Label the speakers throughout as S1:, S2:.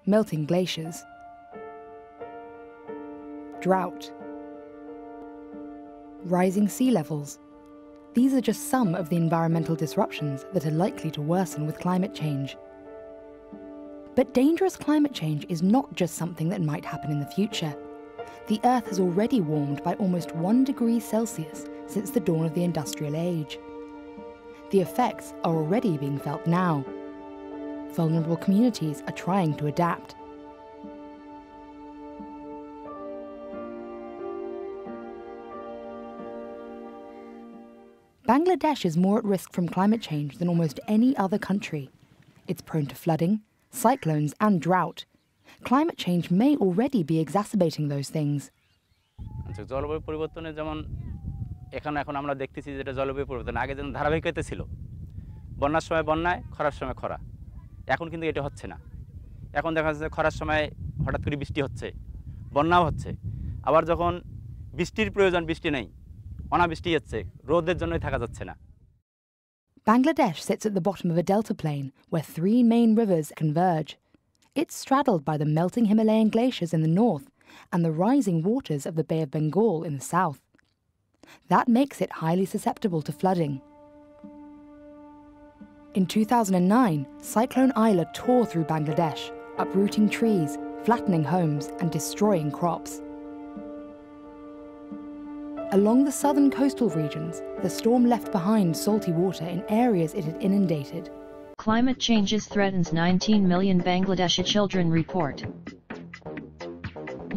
S1: melting glaciers, drought, rising sea levels. These are just some of the environmental disruptions that are likely to worsen with climate change. But dangerous climate change is not just something that might happen in the future. The Earth has already warmed by almost 1 degree Celsius since the dawn of the Industrial Age. The effects are already being felt now. Vulnerable communities are trying to adapt. Bangladesh is more at risk from climate change than almost any other country. It's prone to flooding, cyclones and drought. Climate change may already be exacerbating those things.
S2: জলবায়ু পরিবর্তনে যেমন এখন আমরা দেখতেছি যেটা জলবায়ু পরিবর্তন আগে যেমন ধারাবাহিকতা ছিল বন্যার সময় বন্যায় খরার সময় খরা এখন কিন্তু এটা হচ্ছে না এখন দেখা যাচ্ছে খরার সময় হঠাৎ করে বৃষ্টি হচ্ছে বন্যাও হচ্ছে আবার যখন বৃষ্টির প্রয়োজন বৃষ্টি নেই অনাবৃষ্টি হচ্ছে রোদের জন্যই থাকা যাচ্ছে না
S1: Bangladesh sits at the bottom of a delta plain where 3 main rivers converge. It's straddled by the melting Himalayan glaciers in the north and the rising waters of the Bay of Bengal in the south. That makes it highly susceptible to flooding. In 2009, Cyclone Isla tore through Bangladesh, uprooting trees, flattening homes and destroying crops. Along the southern coastal regions, the storm left behind salty water in areas it had inundated.
S3: Climate changes threatens 19 million Bangladeshi children report.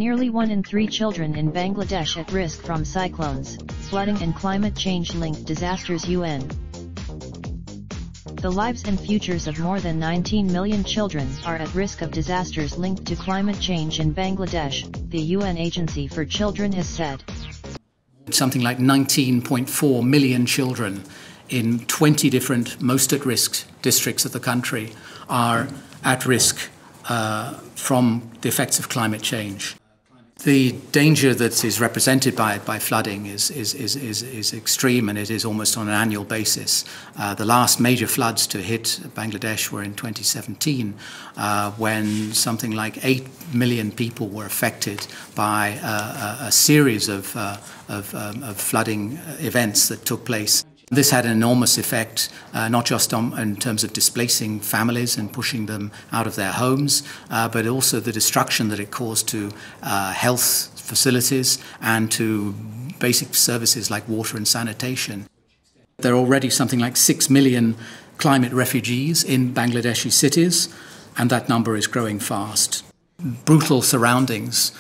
S3: Nearly 1 in 3 children in Bangladesh at risk from cyclones, flooding and climate change-linked disasters UN. The lives and futures of more than 19 million children are at risk of disasters linked to climate change in Bangladesh, the UN Agency for Children has said.
S4: Something like 19.4 million children in 20 different most at-risk districts of the country are at risk from the effects of climate change. The danger that is represented by flooding is extreme, and it is almost on an annual basis. The last major floods to hit Bangladesh were in 2017, when something like 8 million people were affected by a series of flooding events that took place. This had an enormous effect, not just in terms of displacing families and pushing them out of their homes, but also the destruction that it caused to health facilities and to basic services like water and sanitation. There are already something like 6 million climate refugees in Bangladeshi cities, and that number is growing fast. Brutal surroundings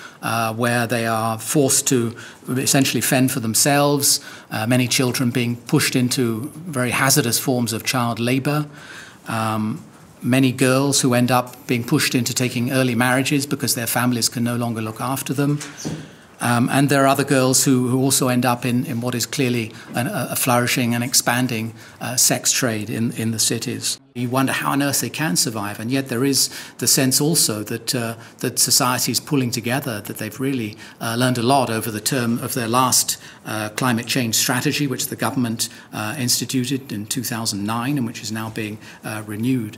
S4: where they are forced to essentially fend for themselves, many children being pushed into very hazardous forms of child labour, many girls who end up being pushed into taking early marriages because their families can no longer look after them. And there are other girls who also end up in what is clearly a flourishing and expanding sex trade in the cities. You wonder how on earth they can survive, and yet there is the sense also that society is pulling together, that they've really learned a lot over the term of their last climate change strategy, which the government instituted in 2009 and which is now being renewed.